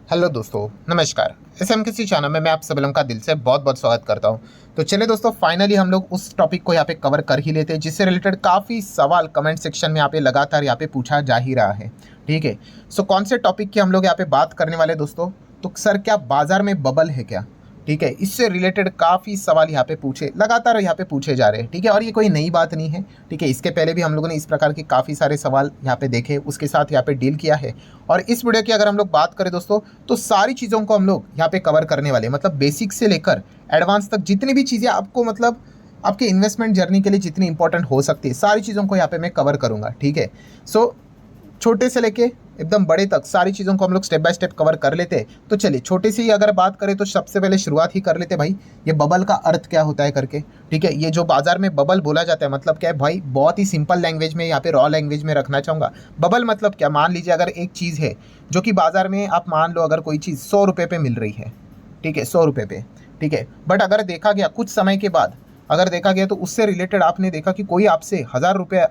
Hello दोस्तों, नमस्कार। SMKC channel में मैं आप सभी लोगों का दिल से बहुत बहुत स्वागत करता हूं। तो चलिए दोस्तों, फाइनली हम लोग उस टॉपिक को यहाँ पे कवर कर ही लेते हैं जिससे रिलेटेड काफ़ी सवाल कमेंट सेक्शन में यहाँ पे लगातार यहाँ पे पूछा जा ही रहा है। ठीक है। सो कौन से टॉपिक की हम लोग यहाँ पे बात करने वाले दोस्तों? तो सर, क्या बाजार में बबल है क्या? ठीक है, इससे रिलेटेड काफ़ी सवाल यहाँ पे पूछे लगातार यहाँ पे पूछे जा रहे हैं। ठीक है, और ये कोई नई बात नहीं है। ठीक है, इसके पहले भी हम लोगों ने इस प्रकार के काफ़ी सारे सवाल यहाँ पे देखे, उसके साथ यहाँ पे डील किया है। और इस वीडियो की अगर हम लोग बात करें दोस्तों, तो सारी चीज़ों को हम लोग यहाँ पे कवर करने वाले हैं। मतलब बेसिक से लेकर एडवांस तक जितनी भी चीज़ें आपको मतलब आपके इन्वेस्टमेंट जर्नी के लिए जितनी इंपॉर्टेंट हो सकती है, सारी चीज़ों को यहाँ पे मैं कवर करूँगा। ठीक है। सो छोटे से लेके एकदम बड़े तक सारी चीज़ों को हम लोग स्टेप बाय स्टेप कवर कर लेते हैं। तो चलिए, छोटे से ही अगर बात करें तो सबसे पहले शुरुआत ही कर लेते हैं भाई, ये बबल का अर्थ क्या होता है करके। ठीक है, ये जो बाजार में बबल बोला जाता है मतलब क्या है भाई, बहुत ही सिंपल लैंग्वेज में यहाँ पे रॉ लैंग्वेज में रखना चाहूँगा। बबल मतलब क्या, मान लीजिए अगर एक चीज़ है जो कि बाजार में आप मान लो अगर कोई चीज़ 100 रुपये पे मिल रही है। ठीक है, 100 रुपये पे। ठीक है, बट अगर देखा गया कुछ समय के बाद, अगर देखा गया तो उससे रिलेटेड आपने देखा कि कोई आपसे 1000 रुपये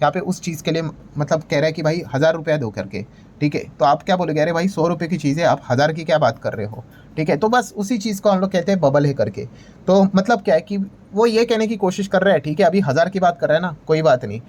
यहाँ पे उस चीज़ के लिए मतलब कह रहा है कि भाई 1000 रुपया दो करके। ठीक है, तो आप क्या बोलोगे, अरे भाई 100 रुपये की चीज़ है, आप 1000 की क्या बात कर रहे हो? ठीक है, तो बस उसी चीज़ को हम लोग कहते हैं बबल है करके। तो मतलब क्या है कि वो ये कहने की कोशिश कर रहा है, ठीक है, अभी 1000 की बात कर रहा है ना, कोई बात नहीं,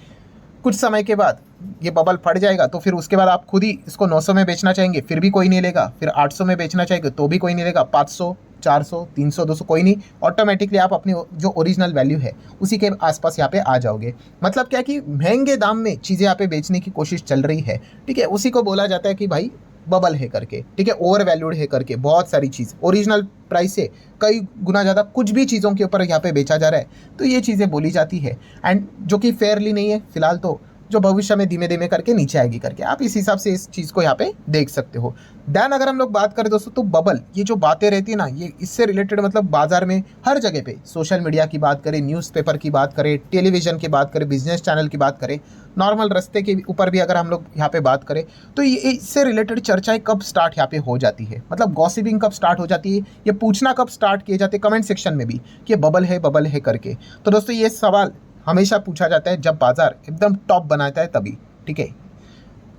कुछ समय के बाद ये बबल फट जाएगा, तो फिर उसके बाद आप खुद ही इसको 900 में बेचना चाहेंगे, फिर भी कोई नहीं लेगा। फिर 800 में बेचना चाहेंगे तो भी कोई नहीं लेगा। 500, 400, 300, 200 कोई नहीं। ऑटोमेटिकली आप अपनी जो ओरिजिनल वैल्यू है उसी के आसपास यहाँ पे आ जाओगे। मतलब क्या कि महंगे दाम में चीज़ें यहाँ पे बेचने की कोशिश चल रही है। ठीक है, उसी को बोला जाता है कि भाई बबल है करके। ठीक है, ओवर वैल्यूड है करके। बहुत सारी चीज़ ओरिजिनल प्राइस से कई गुना ज़्यादा कुछ भी चीज़ों के ऊपर यहाँ पे बेचा जा रहा है, तो ये चीज़ें बोली जाती है। एंड जो कि फेयरली नहीं है फिलहाल, तो जो भविष्य में धीमे धीमे करके नीचे आएगी करके, आप इस हिसाब से इस चीज़ को यहाँ पे देख सकते हो। देन अगर हम लोग बात करें दोस्तों, तो बबल ये जो बातें रहती है ना, ये इससे रिलेटेड मतलब बाजार में हर जगह पे, सोशल मीडिया की बात करें, न्यूज़पेपर की बात करें, टेलीविजन की बात करें, बिजनेस चैनल की बात करें, नॉर्मल रास्ते के ऊपर भी अगर हम लोग यहाँ पे बात करें, तो ये इससे रिलेटेड चर्चाएं कब स्टार्ट यहाँ पे हो जाती है, मतलब गॉसिपिंग कब स्टार्ट हो जाती है, ये पूछना कब स्टार्ट किए जाते हैं कमेंट सेक्शन में भी कि बबल है करके। तो दोस्तों, ये सवाल हमेशा पूछा जाता है जब बाजार एकदम टॉप बनाता है तभी। ठीक है,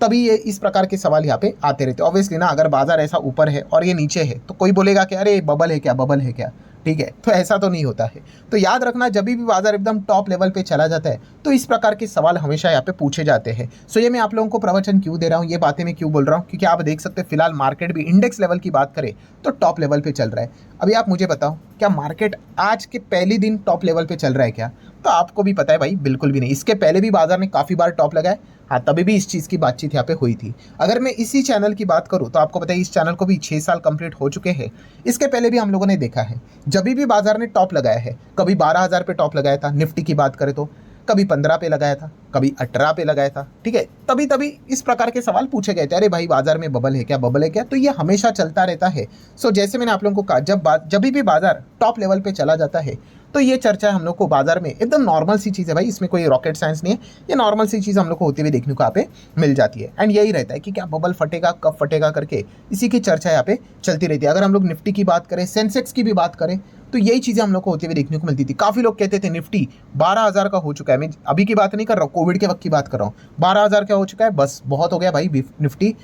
तभी ये इस प्रकार के सवाल यहाँ पे आते रहते हैं। ऑब्वियसली ना, अगर बाजार ऐसा ऊपर है और ये नीचे है तो कोई बोलेगा कि अरे बबल है क्या, बबल है क्या। ठीक है, तो ऐसा तो नहीं होता है। तो याद रखना, जब भी बाजार एकदम टॉप लेवल पे चला जाता है तो इस प्रकार के सवाल हमेशा यहाँ पे पूछे जाते हैं। सो ये मैं आप लोगों को प्रवचन क्यों दे रहा हूँ, ये बातें मैं क्यों बोल रहा हूँ, क्योंकि आप देख सकते हैं फिलहाल मार्केट भी इंडेक्स लेवल की बात करें तो टॉप लेवल पे चल रहा है। अभी आप मुझे बताओ, क्या मार्केट आज के पहले दिन टॉप लेवल पे चल रहा है क्या? तो आपको भी पता है भाई, बिल्कुल भी नहीं। इसके पहले भी बाजार ने काफ़ी बार टॉप लगाए, हाँ, तभी भी इस चीज़ की बातचीत यहाँ पे हुई थी। अगर मैं इसी चैनल की बात करूँ तो आपको पता है इस चैनल को भी 6 साल कंप्लीट हो चुके हैं। इसके पहले भी हम लोगों ने देखा है, जब भी बाजार ने टॉप लगाया है, कभी 12,000 पे टॉप लगाया था निफ्टी की बात करें तो, कभी 15 पे लगाया था, कभी 18 पे लगाया था। ठीक है, तभी तभी इस प्रकार के सवाल पूछे गए थे, अरे भाई बाजार में बबल है क्या, बबल है क्या। तो ये हमेशा चलता रहता है। सो जैसे मैंने आप लोगों को कहा, जब भी बाजार टॉप लेवल पे चला जाता है तो ये चर्चा हम लोग को बाजार में एकदम नॉर्मल सी चीज़ है भाई, इसमें कोई रॉकेट साइंस नहीं है। ये नॉर्मल सी चीज़ हम लोग को होती हुई देखने को यहाँ पे मिल जाती है। एंड यही रहता है कि क्या बबल फटेगा, कब फटेगा करके, इसी की चर्चा यहाँ पे चलती रहती है। अगर हम लोग निफ्टी की बात करें, सेंसेक्स की भी बात करें, तो यही चीज़ें हम लोग को होती हुई देखने को मिलती थी। काफ़ी लोग कहते थे निफ्टी 12,000 का हो चुका है। मैं अभी की बात नहीं कर रहा हूँ, कोविड के वक्त की बात कर रहा हूँ। 12,000 का हो चुका है, बस बहुत हो गया भाई निफ्टी,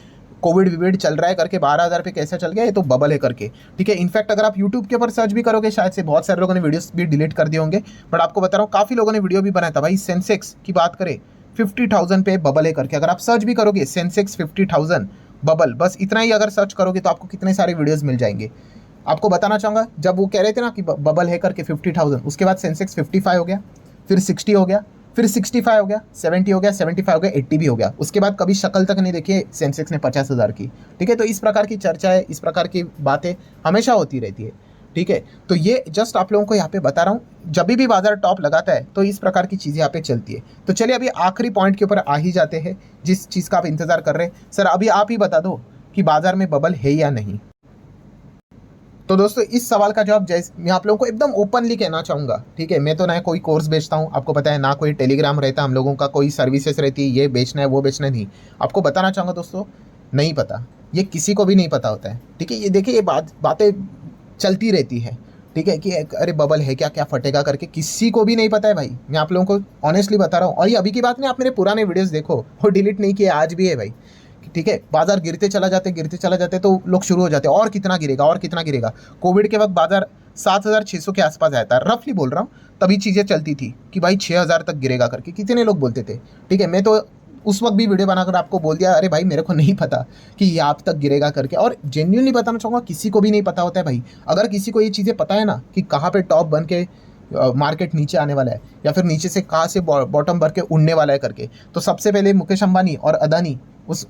कोविड विविड चल रहा है करके 12,000 पे कैसे चल गया, ये तो बबल है करके। ठीक है, इनफैक्ट अगर आप यूट्यूब के ऊपर सर्च भी करोगे, शायद से बहुत सारे लोगों ने वीडियोस भी डिलीट कर दिए होंगे, बट आपको बता रहा हूँ काफ़ी लोगों ने वीडियो भी बनाया था भाई। सेंसेक्स की बात करें 50,000 पे बबल है करके, अगर आप सर्च भी करोगे सेंसेक्स 50,000 बबल, बस इतना ही अगर सर्च करोगे तो आपको कितने सारे वीडियोज़ मिल जाएंगे। आपको बताना चाहूँगा, जब वो कह रहे थे ना कि बबल है करके 50,000, उसके बाद सेंसेक्स 55 हो गया, फिर 60 हो गया, फिर 65 हो गया, 70 हो गया, 75 हो गया, 80 भी हो गया। उसके बाद कभी शक्ल तक नहीं देखी सेंसेक्स ने 50,000 की। ठीक है, तो इस प्रकार की चर्चा है, इस प्रकार की बातें हमेशा होती रहती है। ठीक है, तो ये जस्ट आप लोगों को यहाँ पे बता रहा हूँ, जब भी बाजार टॉप लगाता है तो इस प्रकार की चीज़ें यहाँ पे चलती है। तो चलिए अभी आखिरी पॉइंट के ऊपर आ ही जाते हैं, जिस चीज़ का आप इंतजार कर रहे हैं। सर अभी आप ही बता दो कि बाजार में बबल है या नहीं। तो दोस्तों, इस सवाल का जवाब जैसे मैं आप लोगों को एकदम ओपनली कहना चाहूँगा। ठीक है, मैं तो ना कोई कोर्स बेचता हूँ, आपको पता है, ना कोई टेलीग्राम रहता हम लोगों का, कोई सर्विसेज रहती है ये बेचना है वो बेचना है, नहीं। आपको बताना चाहूँगा दोस्तों, नहीं पता, ये किसी को भी नहीं पता होता है। ठीक है, ये देखिए, ये बातें चलती रहती है। ठीक है, कि अरे बबल है क्या, क्या फटेगा करके, किसी को भी नहीं पता है भाई। मैं आप लोगों को ऑनेस्टली बता रहा हूँ, और ये अभी की बात नहीं, आप मेरे पुराने वीडियोज़ देखो, वो डिलीट नहीं किए, आज भी है भाई। ठीक है, बाजार गिरते चला जाते तो लोग शुरू हो जाते और कितना गिरेगा और कितना गिरेगा। कोविड के वक्त बाजार 7,600 के आसपास आया था, रफली बोल रहा हूँ, तभी चीज़ें चलती थी कि भाई 6,000 तक गिरेगा करके कितने लोग बोलते थे। ठीक है, मैं तो उस वक्त भी वीडियो बनाकर आपको बोल दिया, अरे भाई मेरे को नहीं पता कि ये आप तक गिरेगा करके। और जेन्युइनली बताना चाहूँगा, किसी को भी नहीं पता होता है भाई। अगर किसी को ये चीज़ें पता है ना कि कहाँ पे टॉप बन के मार्केट नीचे आने वाला है या फिर नीचे से कहाँ से बॉटम भर के उड़ने वाला है करके, तो सबसे पहले मुकेश अंबानी और अदानी उस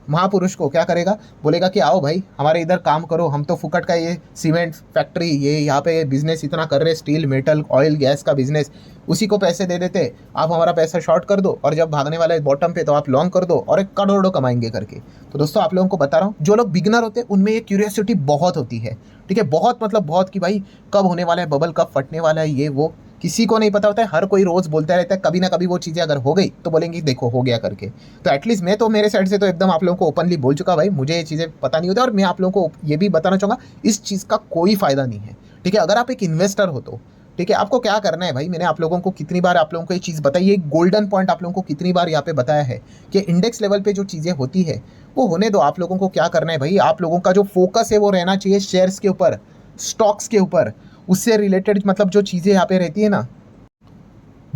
महापुरुष को क्या करेगा, बोलेगा कि आओ भाई हमारे इधर काम करो, हम तो फुकट का ये सीमेंट फैक्ट्री, ये यहाँ पे बिजनेस इतना कर रहे, स्टील मेटल ऑयल गैस का बिजनेस, उसी को पैसे दे देते, आप हमारा पैसा शॉर्ट कर दो और जब भागने वाला है बॉटम पे तो आप लॉन्ग कर दो और 1 करोड़ों कमाएंगे करके। तो दोस्तों आप लोगों को बता रहा हूँ, जो लोग बिगनर होते हैं उनमें ये क्यूरियोसिटी बहुत होती है। ठीक है, बहुत मतलब बहुत, कि भाई कब होने वाला है बबल, कब फटने वाला है, ये वो किसी को नहीं पता होता है। हर कोई रोज बोलता रहता है, कभी ना कभी वो चीज़ें अगर हो गई तो बोलेंगे देखो हो गया करके। तो एटलीस्ट मैं तो मेरे साइड से तो एकदम आप लोगों को ओपनली बोल चुका भाई, मुझे ये चीज़ें पता नहीं होती और मैं आप लोगों को ये भी बताना चाहूँगा, इस चीज़ का कोई फायदा नहीं है। ठीक है, अगर आप एक इन्वेस्टर हो तो ठीक है, आपको क्या करना है भाई, मैंने आप लोगों को कितनी बार आप लोगों को ये चीज़ बताई, ये गोल्डन पॉइंट आप लोगों को कितनी बार यहाँ पे बताया है कि इंडेक्स लेवल पे जो चीज़ें होती है वो होने दो। आप लोगों को क्या करना है भाई, आप लोगों का जो फोकस है वो रहना चाहिए शेयर्स के ऊपर, स्टॉक्स के ऊपर, उससे रिलेटेड मतलब जो चीज़ें यहाँ पे रहती है ना,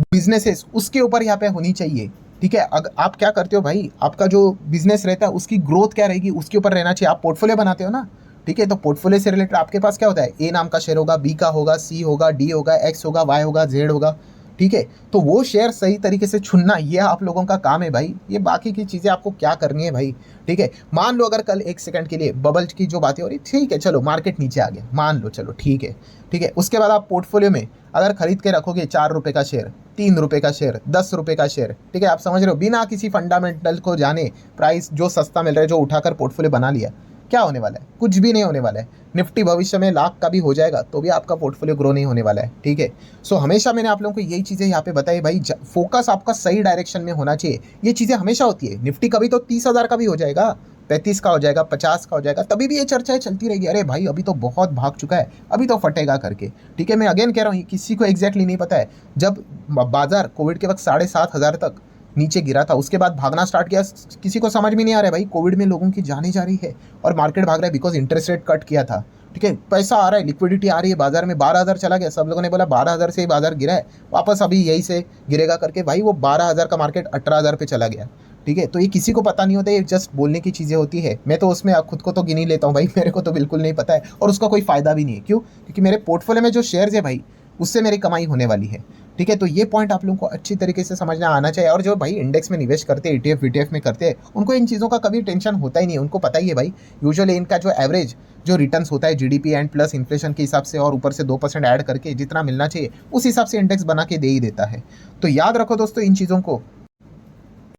बिजनेसेस, उसके ऊपर यहाँ पे होनी चाहिए। ठीक है, अगर आप क्या करते हो भाई, आपका जो बिजनेस रहता है उसकी ग्रोथ क्या रहेगी उसके ऊपर रहना चाहिए। आप पोर्टफोलियो बनाते हो ना, ठीक है, तो पोर्टफोलियो से रिलेटेड आपके पास क्या होता है, ए नाम का शेयर होगा, बी का होगा, सी होगा, डी होगा, एक्स होगा, वाई होगा, जेड होगा। ठीक है, तो वो शेयर सही तरीके से चुनना ये आप लोगों का काम है भाई, ये बाकी की चीज़ें आपको क्या करनी है भाई। ठीक है, मान लो अगर कल 1 सेकंड के लिए बबल की जो बातें हो रही, ठीक है चलो मार्केट नीचे आ गया, मान लो चलो ठीक है। ठीक है, उसके बाद आप पोर्टफोलियो में अगर खरीद के रखोगे 4 रुपये का शेयर, 3 रुपये का शेयर, 10 रुपये का शेयर, ठीक है, आप समझ रहे हो, बिना किसी फंडामेंटल को जाने प्राइस जो सस्ता मिल रहा है जो उठाकर पोर्टफोलियो बना लिया, क्या होने वाला है, कुछ भी नहीं होने वाला है। निफ्टी भविष्य में लाख का भी हो जाएगा तो भी आपका पोर्टफोलियो ग्रो नहीं होने वाला है। ठीक है, सो हमेशा मैंने आप लोगों को यही चीज़ें यहाँ पे बताई भाई, फोकस आपका सही डायरेक्शन में होना चाहिए। ये चीज़ें हमेशा होती है, निफ्टी कभी तो 30,000 का भी हो जाएगा, 35 का हो जाएगा, 50 का हो जाएगा, तभी भी ये चर्चाएं चलती रहेगी, अरे भाई अभी तो बहुत भाग चुका है, अभी तो फटेगा करके। ठीक है, मैं अगेन कह रहा हूँ, किसी को एग्जैक्टली नहीं पता है। जब बाजार कोविड के वक्त 7,500 तक नीचे गिरा था, उसके बाद भागना स्टार्ट किया, किसी को समझ में नहीं आ रहा है भाई, कोविड में लोगों की जाने जा रही है और मार्केट भाग रहा है बिकॉज इंटरेस्ट रेट कट किया था। ठीक है, पैसा आ रहा है, लिक्विडिटी आ रही है बाजार में, 12,000 चला गया, सब लोगों ने बोला 12,000 से ही बाजार गिरा है, वापस अभी यही से गिरेगा करके, भाई वो 12,000 का मार्केट 18,000 पे चला गया। ठीक है, तो ये किसी को पता नहीं होता, ये जस्ट बोलने की चीज़ें होती है। मैं तो उसमें खुद को तो गिन ही लेता हूँ भाई, मेरे को तो बिल्कुल नहीं पता है और उसका कोई फायदा भी नहीं है। क्यों? क्योंकि मेरे पोर्टफोलियो में जो शेयर्स है भाई, उससे मेरी कमाई होने वाली है। ठीक है, तो ये पॉइंट आप लोगों को अच्छी तरीके से समझना आना चाहिए। और जो भाई इंडेक्स में निवेश करते हैं, ETF VTF में करते हैं, उनको इन चीज़ों का कभी टेंशन होता ही नहीं है। उनको पता ही है भाई, यूजुअली इनका जो एवरेज जो रिटर्न्स होता है GDP एंड प्लस इन्फ्लेशन के हिसाब से और ऊपर से 2% ऐड करके जितना मिलना चाहिए उस हिसाब से इंडेक्स बना के दे ही देता है। तो याद रखो दोस्तों इन चीज़ों को,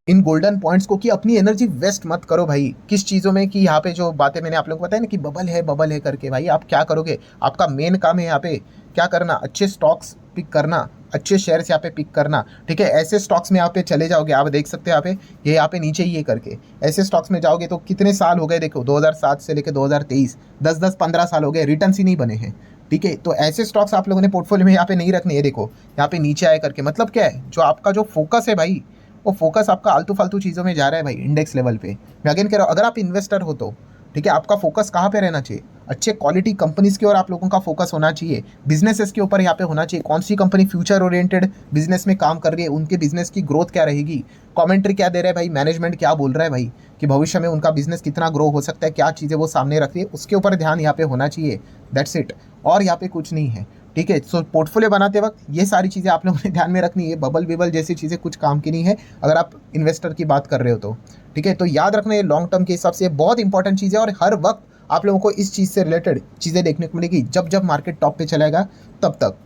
इन गोल्डन पॉइंट्स को, कि अपनी एनर्जी वेस्ट मत करो भाई किस चीज़ों में, कि यहाँ पे जो बातें मैंने आप लोगों को बताया ना कि बबल है करके, भाई आप क्या करोगे, आपका मेन काम है यहाँ पे क्या करना, अच्छे स्टॉक्स पिक करना, अच्छे शेयर्स यहाँ पे पिक करना। ठीक है, ऐसे स्टॉक्स में यहाँ पे चले जाओगे, आप देख सकते हो यहाँ पे नीचे ही ये करके ऐसे स्टॉक्स में जाओगे तो कितने साल हो गए, देखो 2007 से लेकर 2023, 10-15 साल हो गए, रिटर्न्स ही नहीं बने हैं। ठीक है, तो ऐसे स्टॉक्स आप लोगों ने पोर्टफोलियो में यहाँ पे नहीं रखने। ये देखो यहाँ पे नीचे आए करके, मतलब क्या है, जो आपका जो फोकस है भाई, वो फोकस आपका आलतू फालतू चीज़ों में जा रहा है भाई इंडेक्स लेवल पे। मैं अगेन कह रहा हूँ, अगर आप इन्वेस्टर हो तो ठीक है, आपका फोकस कहाँ पे रहना चाहिए, अच्छे क्वालिटी कंपनीज की ओर आप लोगों का फोकस होना चाहिए, बिजनेसेस के ऊपर यहाँ पे होना चाहिए, कौन सी कंपनी फ्यूचर ओरिएंटेड बिजनेस में काम कर रही है, उनके बिजनेस की ग्रोथ क्या रहेगी, कमेंट्री क्या दे रहा है भाई, मैनेजमेंट क्या बोल रहा है भाई कि भविष्य में उनका बिजनेस कितना ग्रो हो सकता है, क्या चीज़ें वो सामने रख रही है, उसके ऊपर ध्यान यहाँ पे होना चाहिए। दैट्स इट, और यहाँ पे कुछ नहीं है। ठीक है, सो पोर्टफोलियो बनाते वक्त ये सारी चीज़ें आप लोगों ने ध्यान में रखनी है। बबल बिबल जैसी चीज़ें कुछ काम की नहीं है अगर आप इन्वेस्टर की बात कर रहे हो तो। ठीक है, तो याद रखना ये लॉन्ग टर्म के हिसाब से बहुत इंपॉर्टेंट चीज़ है और हर वक्त आप लोगों को इस चीज़ से रिलेटेड चीज़ें देखने को मिलेगी जब जब मार्केट टॉप पे चलेगा तब तक।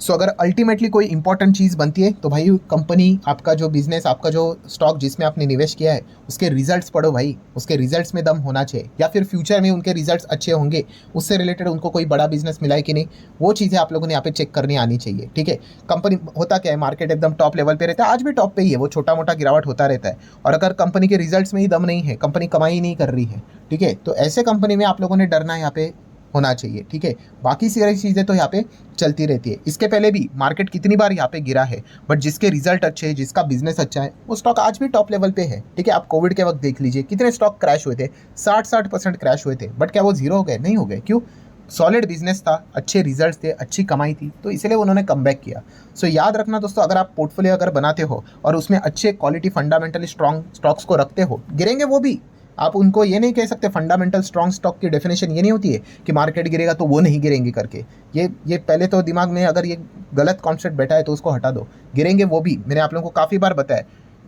सो अगर अल्टीमेटली कोई इंपॉर्टेंट चीज़ बनती है तो भाई कंपनी, आपका जो बिजनेस, आपका जो स्टॉक जिसमें आपने निवेश किया है उसके रिजल्ट्स पढ़ो भाई, उसके रिजल्ट्स में दम होना चाहिए, या फिर फ्यूचर में उनके रिजल्ट्स अच्छे होंगे, उससे रिलेटेड उनको कोई बड़ा बिजनेस मिला है कि नहीं, वो चीज़ें आप लोगों ने यहाँ पे चेक करनी आनी चाहिए। ठीक है, कंपनी होता क्या है, मार्केट एकदम टॉप लेवल पे रहता है, आज भी टॉप पे ही है, वो छोटा मोटा गिरावट होता रहता है, और अगर कंपनी के रिजल्ट्स में ही दम नहीं है, कंपनी कमाई नहीं कर रही है, ठीक है, तो ऐसे कंपनी में आप लोगों ने डरना यहाँ पे होना चाहिए, ठीक है। बाकी सारी चीज़ें तो यहाँ पे चलती रहती है। इसके पहले भी मार्केट कितनी बार यहाँ पे गिरा है, बट जिसके रिजल्ट अच्छे हैं, जिसका बिजनेस अच्छा है, वो स्टॉक आज भी टॉप लेवल पे है, ठीक है। आप कोविड के वक्त देख लीजिए कितने स्टॉक क्रैश हुए थे, 60% क्रैश हुए थे, बट क्या वो जीरो हो गए? नहीं हो गए। क्यों? सॉलिड बिजनेस था, अच्छे रिजल्ट्स थे, अच्छी कमाई थी, तो इसलिए उन्होंने कमबैक किया। सो याद रखना दोस्तों, अगर आप पोर्टफोलियो अगर बनाते हो और उसमें अच्छे क्वालिटी फंडामेंटली स्ट्रॉन्ग स्टॉक्स को रखते हो, गिरेंगे वो भी। आप उनको ये नहीं कह सकते, फंडामेंटल स्ट्रॉन्ग स्टॉक की डेफिनेशन ये नहीं होती है कि मार्केट गिरेगा तो वो नहीं गिरेंगे करके। ये पहले तो दिमाग में अगर ये गलत कॉन्सेप्ट बैठा है तो उसको हटा दो। गिरेंगे वो भी, मैंने आप लोगों को काफ़ी बार बताया।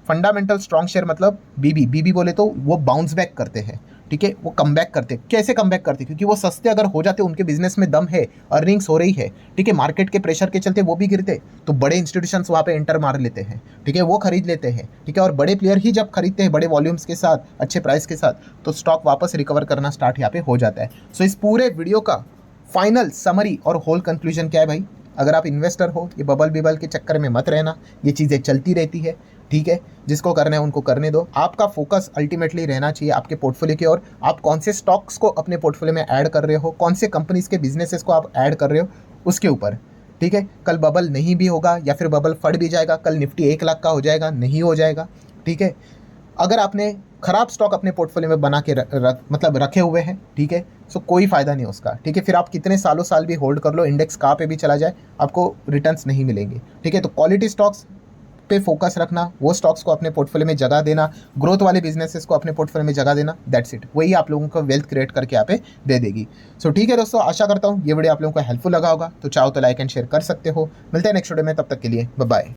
फंडामेंटल स्ट्रॉन्ग शेयर मतलब बीबी बोले तो वो बाउंस बैक करते हैं, ठीक है। वो कम बैक करते। कैसे कम बैक करते? क्योंकि वो सस्ते अगर हो जाते, उनके बिजनेस में दम है, अर्निंग्स हो रही है, ठीक है, मार्केट के प्रेशर के चलते वो भी गिरते, तो बड़े इंस्टीट्यूशंस वहाँ पे एंटर मार लेते हैं, ठीक है, वो खरीद लेते हैं, ठीक है। और बड़े प्लेयर ही जब खरीदते हैं बड़े वॉल्यूम्स के साथ, अच्छे प्राइस के साथ, तो स्टॉक वापस रिकवर करना स्टार्ट यहाँ पे हो जाता है। सो इस पूरे वीडियो का फाइनल समरी और होल कंक्लूजन क्या है भाई? अगर आप इन्वेस्टर हो, ये बबल के चक्कर में मत रहना, ये चीज़ें चलती रहती है, ठीक है। जिसको करना है उनको करने दो। आपका फोकस अल्टीमेटली रहना चाहिए आपके पोर्टफोलियो की ओर। आप कौन से स्टॉक्स को अपने पोर्टफोलियो में ऐड कर रहे हो, कौन से कंपनीज के बिजनेसेस को आप ऐड कर रहे हो, उसके ऊपर, ठीक है। कल बबल नहीं भी होगा या फिर बबल फट भी जाएगा, कल निफ्टी 1 लाख का हो जाएगा, नहीं हो जाएगा, ठीक है। अगर आपने खराब स्टॉक अपने पोर्टफोलियो में बना के मतलब रखे हुए हैं, ठीक है, सो कोई फ़ायदा नहीं उसका, ठीक है। फिर आप कितने सालों साल भी होल्ड कर लो, इंडेक्स कहाँ पे भी चला जाए, आपको रिटर्न्स नहीं मिलेंगे, ठीक है। तो क्वालिटी स्टॉक्स पे फोकस रखना, वो स्टॉक्स को अपने पोर्टफोलियो में जगह देना, ग्रोथ वाले बिजनेसेस को अपने पोर्टफोलियो में जगह देना, दैट्स इट। वही आप लोगों को वेल्थ क्रिएट करके यहाँ पे दे देगी। सो ठीक है दोस्तों, आशा करता हूँ ये वीडियो आप लोगों को हेल्पफुल लगा होगा। तो चाहो तो लाइक एंड शेयर कर सकते हो। मिलते हैं नेक्स्ट वीडियो में, तब तक के लिए बाय बाय।